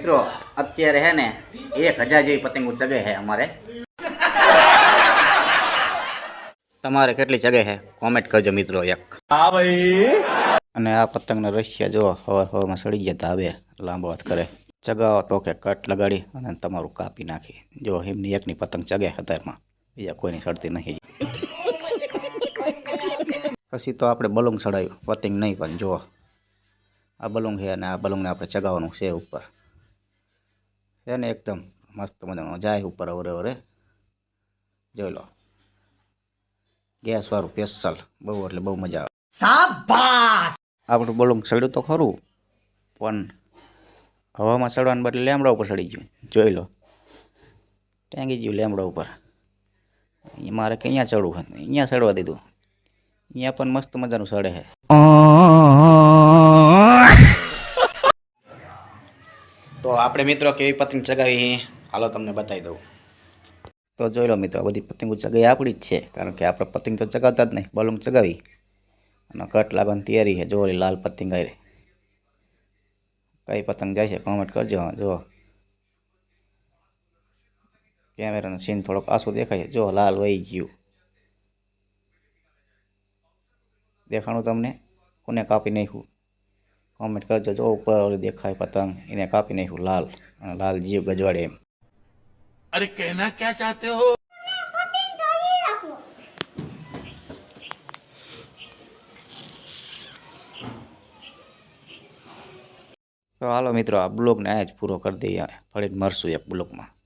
મિત્રો અત્યારે है ने 1000 જેવી પતંગો ચગે है અમારે તમારે કેટલી ચગે है કોમેન્ટ કરજો મિત્રો એક હા ભાઈ અને આ પતંગના રશિયા જો હવામાં સડી જતા હવે લાંબો હાથ કરે ચગાવો તો કે કટ લગાડી અને તમારું કાપી નાખી જો એમની એકની પતંગ ચગે હતારમાં બીજા કોઈની સડતી નહીં પછી તો આપણે બલૂન ચડાવ્યું પતંગ નહીં પણ જો આ બલૂન છે અને આ બલૂનને આપણે ચગાવવાનું છે ઉપર છે ને એકદમ મસ્ત મજાનો જાય ઉપર ઓરે ઓરે જોઈ લો ગેસ વાળું સ્પેશિયલ બહુ એટલે બહુ મજા આવે શાબાશ આપણું બલૂન ચડ્યું તો ખરું પણ હવામાં ચડવાને બદલે લેમડા ઉપર ચડી ગયું જોઈ લો ટેંગી ગયું લેમડા ઉપર મારે કે અહીંયા ચડવું અહીંયા ચડવા દીધું અહીંયા પણ મસ્ત મજાનું ચડે છે તો આપણે મિત્રો કેવી પતંગ ચગાવી હાલો તમને બતાવી દઉં તો જોઈ લો મિત્રો બધી પતંગો ચગાવી આપણી જ છે કારણ કે આપણે પતંગ તો ચગાવતા જ નહીં બલૂન ચગાવી અને કટ લાગવાની તૈયારી છે જો લાલ પતંગ આવી કઈ પતંગ જાય છે કોમેન્ટ કરજો જો કેમેરાનો સીન થોડોક આછો દેખાય છે જો લાલ વહી ગયું દેખાણું તમને કોને કાપી નાખ્યું કોમેન્ટ કરજો જો ઉપર ઓલી દેખાય પતંગ એને કાપી નાખ્યું લાલ અને લાલ જીવ ગજવાડે એમ अरे कहना क्या चाहते हो તો હાલો મિત્રો આ બ્લોગને આ જ પૂરો કરી દઈએ ફરી મળશું એક બ્લોગમાં